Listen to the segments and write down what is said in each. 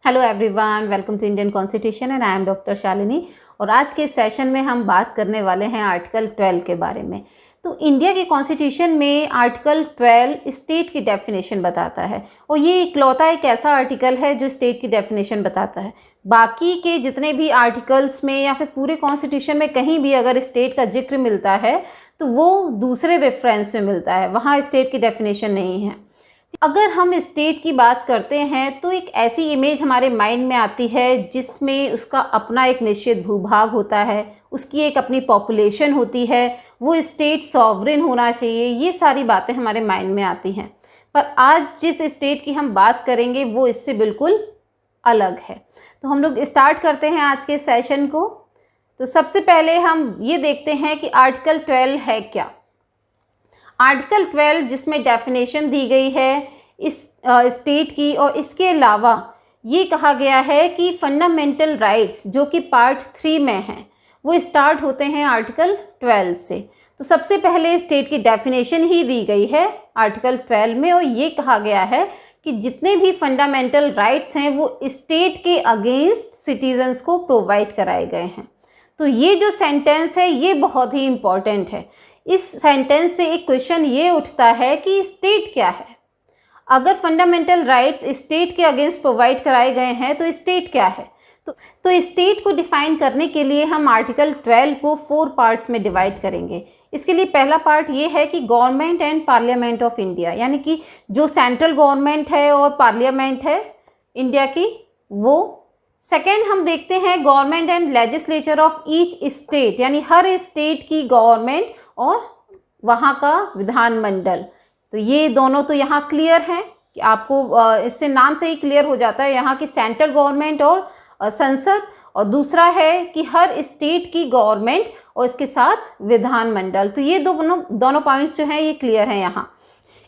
Hello everyone, welcome to Indian constitution and I am doctor Shalini. और आज के session में हम बात करने वाले हैं आर्टिकल 12 के बारे में। तो इंडिया के कॉन्स्टिट्यूशन में आर्टिकल 12 स्टेट की डेफिनेशन बताता है और ये इकलौता एक ऐसा आर्टिकल है जो स्टेट की डेफिनेशन बताता है। बाकी के जितने भी आर्टिकल्स में या फिर पूरे कॉन्स्टिट्यूशन में कहीं भी अगर स्टेट का जिक्र मिलता है तो वो दूसरे रेफरेंस में मिलता है, वहाँ स्टेट की डेफिनेशन नहीं है। अगर हम स्टेट की बात करते हैं तो एक ऐसी इमेज हमारे माइंड में आती है जिसमें उसका अपना एक निश्चित भूभाग होता है, उसकी एक अपनी पॉपुलेशन होती है, वो स्टेट सॉवरेन होना चाहिए, ये सारी बातें हमारे माइंड में आती हैं। पर आज जिस स्टेट की हम बात करेंगे वो इससे बिल्कुल अलग है। तो हम लोग स्टार्ट करते हैं आज के सेशन को। तो सबसे पहले हम ये देखते हैं कि आर्टिकल 12 है क्या। आर्टिकल 12 जिसमें डेफिनेशन दी गई है इस स्टेट की, और इसके अलावा ये कहा गया है कि फंडामेंटल राइट्स जो कि पार्ट 3 में हैं वो स्टार्ट होते हैं आर्टिकल 12 से। तो सबसे पहले स्टेट की डेफिनेशन ही दी गई है आर्टिकल 12 में, और ये कहा गया है कि जितने भी फंडामेंटल राइट्स हैं वो स्टेट के अगेंस्ट सिटीजन्स को प्रोवाइड कराए गए हैं। तो ये जो सेंटेंस है ये बहुत ही इम्पॉर्टेंट है। इस सेंटेंस से एक क्वेश्चन ये उठता है कि स्टेट क्या है। अगर फंडामेंटल राइट्स स्टेट के अगेंस्ट प्रोवाइड कराए गए हैं तो स्टेट क्या है। तो स्टेट को डिफाइन करने के लिए हम आर्टिकल 12 को 4 पार्ट्स में डिवाइड करेंगे। इसके लिए पहला पार्ट ये है कि government and parliament of India, यानी कि जो सेंट्रल गवर्नमेंट है और पार्लियामेंट है इंडिया की वो। सेकेंड हम देखते हैं government and legislature of each state, यानी हर स्टेट की गवर्नमेंट और वहाँ का विधानमंडल। तो ये दोनों तो यहाँ क्लियर हैं कि आपको इससे नाम से ही क्लियर हो जाता है यहाँ की सेंट्रल गवर्नमेंट और संसद, और दूसरा है कि हर स्टेट की गवर्नमेंट और इसके साथ विधानमंडल। तो ये दोनों पॉइंट्स जो हैं ये क्लियर हैं यहाँ।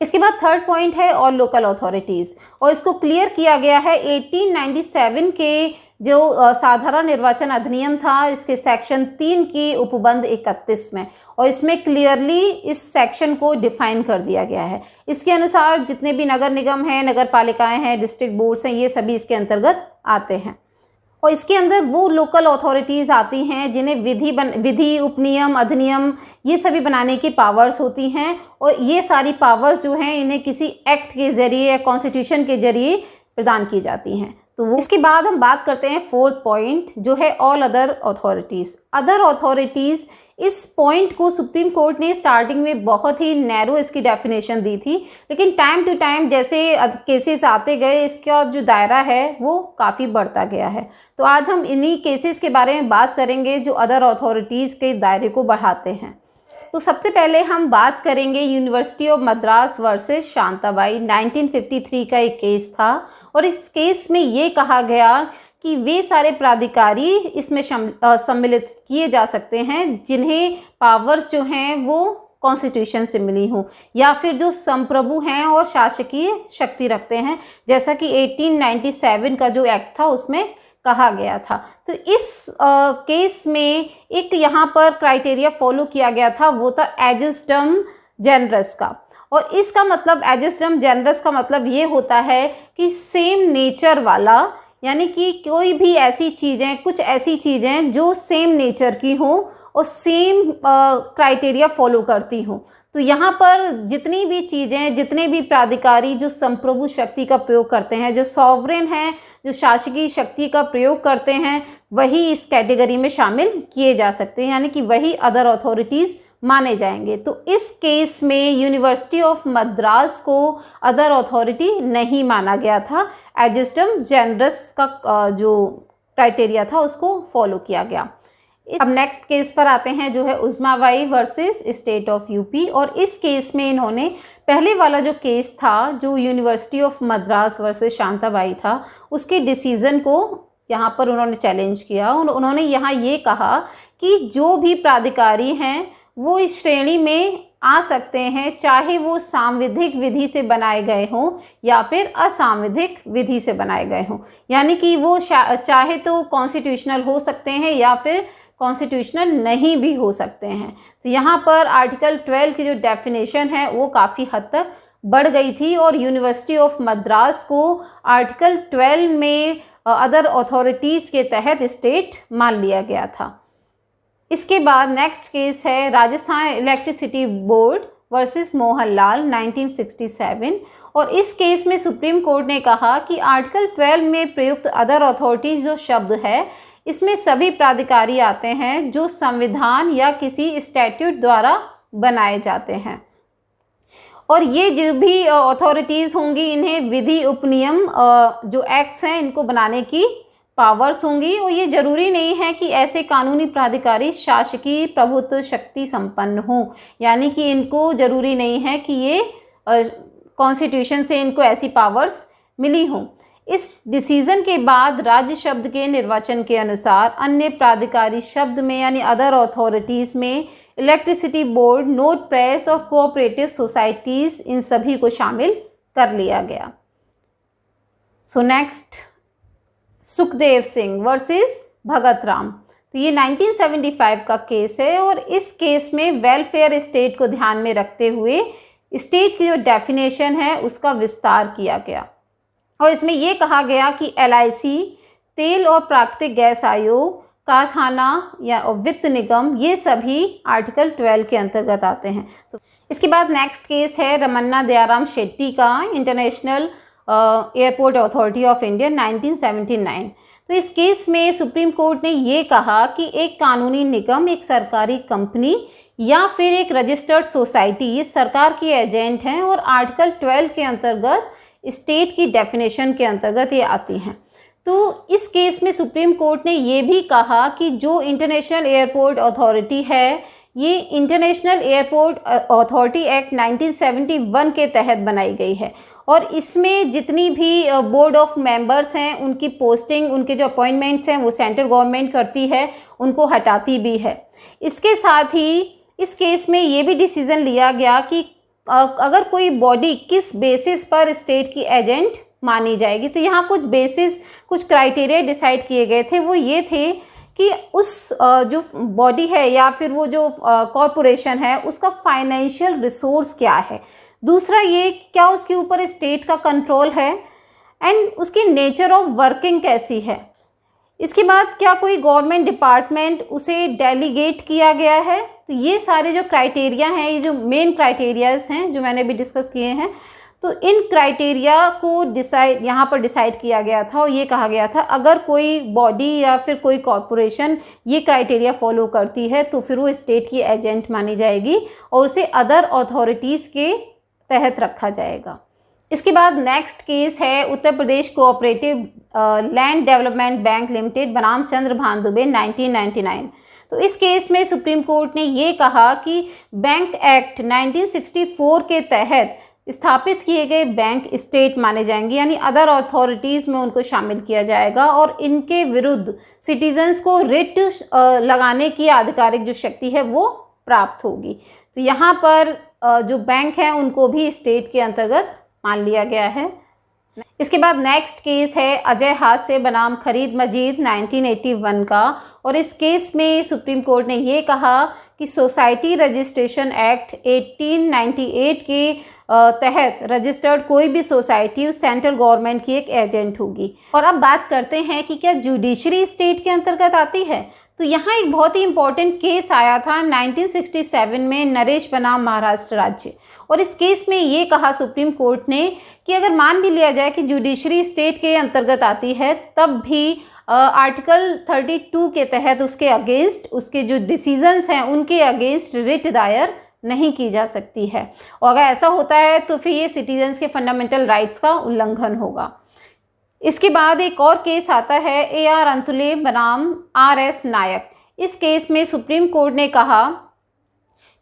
इसके बाद थर्ड पॉइंट है और लोकल अथॉरिटीज़, और इसको क्लियर किया गया है 1897 के जो साधारण निर्वाचन अधिनियम था, इसके सेक्शन 3 की उपबंध 31 में, और इसमें क्लियरली इस सेक्शन को डिफाइन कर दिया गया है। इसके अनुसार जितने भी नगर निगम हैं, नगर पालिकाएँ हैं, डिस्ट्रिक्ट बोर्ड्स हैं, ये सभी इसके अंतर्गत आते हैं। और इसके अंदर वो लोकल अथॉरिटीज़ आती हैं जिन्हें विधि, उपनियम, अधिनियम ये सभी बनाने की पावर्स होती हैं, और ये सारी पावर्स जो हैं इन्हें किसी एक्ट के ज़रिए या कॉन्स्टिट्यूशन के ज़रिए प्रदान की जाती हैं। तो वो इसके बाद हम बात करते हैं फोर्थ पॉइंट जो है all other authorities. Other authorities, इस पॉइंट को सुप्रीम कोर्ट ने स्टार्टिंग में बहुत ही नैरो इसकी डेफिनेशन दी थी, लेकिन टाइम टू टाइम जैसे केसेस आते गए इसका जो दायरा है वो काफ़ी बढ़ता गया है। तो आज हम इन्हीं केसेस के बारे में बात करेंगे जो अदर अथॉरिटीज़ के दायरे को बढ़ाते हैं। तो सबसे पहले हम बात करेंगे university of Madras versus Shantabai. 1953 का एक केस था, और इस केस में ये कहा गया कि वे सारे प्राधिकारी इसमें सम्मिलित किए जा सकते हैं जिन्हें पावर्स जो हैं वो कॉन्स्टिट्यूशन से मिली हों, या फिर जो संप्रभु हैं और शासकीय शक्ति रखते हैं, जैसा कि 1897 का जो एक्ट था उसमें कहा गया था। तो इस केस में एक यहाँ पर क्राइटेरिया फॉलो किया गया था, वो था एजिस्डम जेनरस का। और इसका मतलब एजिस्डम जेनरस का मतलब ये होता है कि सेम नेचर वाला, यानी कि कोई भी ऐसी चीज़ें, कुछ ऐसी चीज़ें जो सेम नेचर की हों और सेम क्राइटेरिया फॉलो करती हों। तो यहाँ पर जितनी भी चीज़ें, जितने भी प्राधिकारी जो संप्रभु शक्ति का प्रयोग करते हैं, जो सॉवरेन हैं, जो शासकीय शक्ति का प्रयोग करते हैं, वही इस कैटेगरी में शामिल किए जा सकते हैं, यानी कि वही अदर अथॉरिटीज़ माने जाएंगे। तो इस केस में यूनिवर्सिटी ऑफ मद्रास को अदर अथॉरिटी नहीं माना गया था, एजिस्डम जेनरस का जो क्राइटेरिया था उसको फॉलो किया गया। अब नेक्स्ट केस पर आते हैं जो है उस्माबाई वर्सेस स्टेट ऑफ यूपी, और इस केस में इन्होंने पहले वाला जो केस था जो university of Madras versus Shantabai था, उसके डिसीज़न को यहाँ पर उन्होंने चैलेंज किया। उन्होंने यहाँ ये कहा कि जो भी प्राधिकारी हैं वो इस श्रेणी में आ सकते हैं, चाहे वो सांविधिक विधि से बनाए गए हों या फिर असंवैधानिक विधि से बनाए गए हों, यानी कि वो चाहे तो कॉन्स्टिट्यूशनल हो सकते हैं या फिर कॉन्स्टिट्यूशनल नहीं भी हो सकते हैं। तो यहाँ पर आर्टिकल 12 की जो डेफिनेशन है वो काफ़ी हद तक बढ़ गई थी और यूनिवर्सिटी ऑफ मद्रास को आर्टिकल 12 में अदर अथॉरिटीज़ के तहत स्टेट मान लिया गया था। इसके बाद नेक्स्ट केस है Rajasthan electricity board versus Mohanlal 1967, और इस केस में सुप्रीम कोर्ट ने कहा कि आर्टिकल 12 में प्रयुक्त अदर अथॉरिटीज़ जो शब्द है, इसमें सभी प्राधिकारी आते हैं जो संविधान या किसी स्टैट्यूट द्वारा बनाए जाते हैं, और ये जो भी अथॉरिटीज़ होंगी इन्हें विधि उपनियम जो एक्ट्स हैं इनको बनाने की पावर्स होंगी, और ये ज़रूरी नहीं है कि ऐसे कानूनी प्राधिकारी शासकीय प्रभुत्व शक्ति संपन्न हों, यानी कि इनको ज़रूरी नहीं है कि ये कॉन्स्टिट्यूशन से इनको ऐसी पावर्स मिली हों। इस डिसीज़न के बाद राज्य शब्द के निर्वचन के अनुसार अन्य प्राधिकारी शब्द में यानी अदर अथॉरिटीज़ में इलेक्ट्रिसिटी बोर्ड, नोट प्रेस और कोऑपरेटिव सोसाइटीज़, इन सभी को शामिल कर लिया गया। So next, Sukhdev Singh versus Bhagat Ram. तो ये 1975 का केस है, और इस केस में वेलफेयर स्टेट को ध्यान में रखते हुए स्टेट की जो डेफिनेशन है उसका विस्तार किया गया, और इसमें ये कहा गया कि LIC, तेल और प्राकृतिक गैस आयोग, कारखाना या वित्त निगम, ये सभी आर्टिकल 12 के अंतर्गत आते हैं। तो इसके बाद नेक्स्ट केस है रमन्ना दयाराम शेट्टी का, international airport authority of India 1979। तो इस केस में सुप्रीम कोर्ट ने ये कहा कि एक कानूनी निगम, एक सरकारी कंपनी या फिर एक रजिस्टर्ड सोसाइटी ये सरकार के एजेंट हैं, और आर्टिकल 12 के अंतर्गत स्टेट की डेफिनेशन के अंतर्गत ये आती हैं। तो इस केस में सुप्रीम कोर्ट ने ये भी कहा कि जो इंटरनेशनल एयरपोर्ट अथॉरिटी है ये इंटरनेशनल एयरपोर्ट अथॉरिटी एक्ट 1971 के तहत बनाई गई है, और इसमें जितनी भी बोर्ड ऑफ मेंबर्स हैं उनकी पोस्टिंग, उनके जो अपॉइंटमेंट्स हैं वो सेंट्रल गवर्नमेंट करती है, उनको हटाती भी है। इसके साथ ही इस केस में ये भी डिसीज़न लिया गया कि अगर कोई बॉडी किस बेसिस पर स्टेट की एजेंट मानी जाएगी। तो यहाँ कुछ बेसिस, कुछ क्राइटेरिया डिसाइड किए गए थे। वो ये थे कि उस जो बॉडी है या फिर वो जो कॉरपोरेशन है उसका फाइनेंशियल रिसोर्स क्या है, दूसरा ये क्या उसके ऊपर स्टेट का कंट्रोल है, एंड उसकी नेचर ऑफ वर्किंग कैसी है। इसके बाद क्या कोई गवर्नमेंट डिपार्टमेंट उसे डेलीगेट किया गया है। तो ये सारे जो क्राइटेरिया हैं, ये जो मेन क्राइटेरियाज हैं जो मैंने भी डिस्कस किए हैं, तो इन क्राइटेरिया को यहाँ पर डिसाइड किया गया था, और ये कहा गया था अगर कोई बॉडी या फिर कोई कॉरपोरेशन ये क्राइटेरिया फॉलो करती है तो फिर वो स्टेट की एजेंट मानी जाएगी और उसे अदर अथॉरिटीज़ के तहत रखा जाएगा। इसके बाद नेक्स्ट केस है Uttar Pradesh cooperative land development bank limited बनाम चंद्रभान दुबे 1999। तो इस केस में सुप्रीम कोर्ट ने ये कहा कि बैंक एक्ट 1964 के तहत स्थापित किए गए बैंक स्टेट माने जाएंगे, यानी अदर अथॉरिटीज़ में उनको शामिल किया जाएगा, और इनके विरुद्ध सिटीजन्स को रिट लगाने की आधिकारिक जो शक्ति है वो प्राप्त होगी। तो यहाँ पर जो बैंक हैं उनको भी स्टेट के अंतर्गत मान लिया गया है। इसके बाद नेक्स्ट केस है अजय हास्य बनाम खरीद मजीद 1981 का, और इस केस में सुप्रीम कोर्ट ने ये कहा कि सोसाइटी रजिस्ट्रेशन एक्ट 1898 के तहत रजिस्टर्ड कोई भी सोसाइटी उस सेंट्रल गवर्नमेंट की एक एजेंट होगी। और अब बात करते हैं कि क्या जुडिशरी स्टेट के अंतर्गत आती है। तो यहाँ एक बहुत ही इम्पॉर्टेंट केस आया था 1967 में, नरेश बनाम महाराष्ट्र राज्य, और इस केस में ये कहा सुप्रीम कोर्ट ने कि अगर मान भी लिया जाए कि जुडिशरी स्टेट के अंतर्गत आती है, तब भी आर्टिकल 32 के तहत उसके अगेंस्ट, उसके जो डिसीजंस हैं उनके अगेंस्ट रिट दायर नहीं की जा सकती है, और अगर ऐसा होता है तो फिर ये सिटीजन्स के फंडामेंटल राइट्स का उल्लंघन होगा। इसके बाद एक और केस आता है AR अंतुले बनाम RS नायक। इस केस में सुप्रीम कोर्ट ने कहा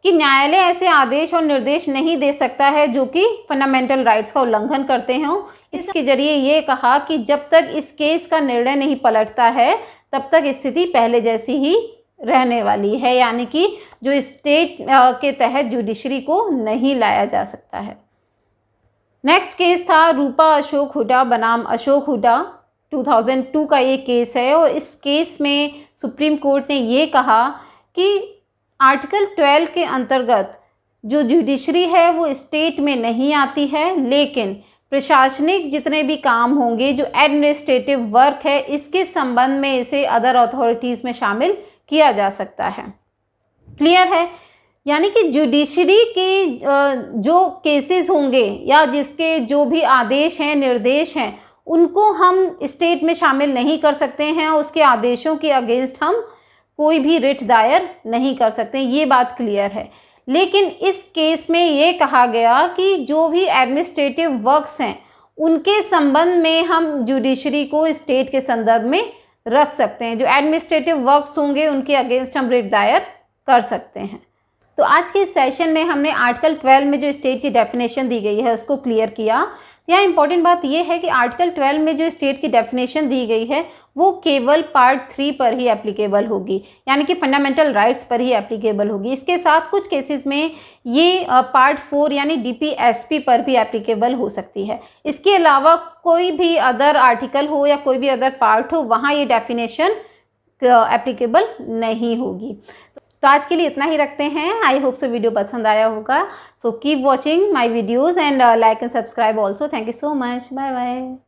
कि न्यायालय ऐसे आदेश और निर्देश नहीं दे सकता है जो कि फंडामेंटल राइट्स का उल्लंघन करते हों। इसके जरिए ये कहा कि जब तक इस केस का निर्णय नहीं पलटता है तब तक स्थिति पहले जैसी ही रहने वाली है, यानी कि जो स्टेट के तहत जुडिशरी को नहीं लाया जा सकता है। नेक्स्ट केस था रूपा अशोक हुड्डा बनाम अशोक हुड्डा 2002 का ये केस है, और इस केस में सुप्रीम कोर्ट ने ये कहा कि आर्टिकल 12 के अंतर्गत जो जुडिशरी है वो स्टेट में नहीं आती है, लेकिन प्रशासनिक जितने भी काम होंगे, जो एडमिनिस्ट्रेटिव वर्क है, इसके संबंध में इसे अदर अथॉरिटीज़ में शामिल किया जा सकता है। क्लियर है? यानी कि जुडिशरी के जो केसेस होंगे या जिसके जो भी आदेश हैं, निर्देश हैं, उनको हम स्टेट में शामिल नहीं कर सकते हैं। उसके आदेशों के अगेंस्ट हम कोई भी रिट दायर नहीं कर सकते, ये बात क्लियर है। लेकिन इस केस में ये कहा गया कि जो भी एडमिनिस्ट्रेटिव वर्क्स हैं उनके संबंध में हम जुडिशरी को स्टेट के संदर्भ में रख सकते हैं। जो एडमिनिस्ट्रेटिव वर्क्स होंगे उनके अगेंस्ट हम रिट दायर कर सकते हैं। तो आज के इस सेशन में हमने आर्टिकल 12 में जो स्टेट की डेफिनेशन दी गई है उसको क्लियर किया। यहाँ इंपॉर्टेंट बात यह है कि आर्टिकल 12 में जो स्टेट की डेफिनेशन दी गई है वो केवल पार्ट 3 पर ही एप्लीकेबल होगी, यानी कि फंडामेंटल राइट्स पर ही एप्लीकेबल होगी। इसके साथ कुछ केसेस में ये पार्ट 4 यानी DPSP पर भी एप्लीकेबल हो सकती है। इसके अलावा कोई भी अदर आर्टिकल हो या कोई भी अदर पार्ट हो, वहाँ ये डेफिनेशन एप्लीकेबल नहीं होगी। तो आज के लिए इतना ही रखते हैं। आई होप सो वीडियो पसंद आया होगा। So keep watching my videos and like and subscribe also. Thank you so much. Bye bye.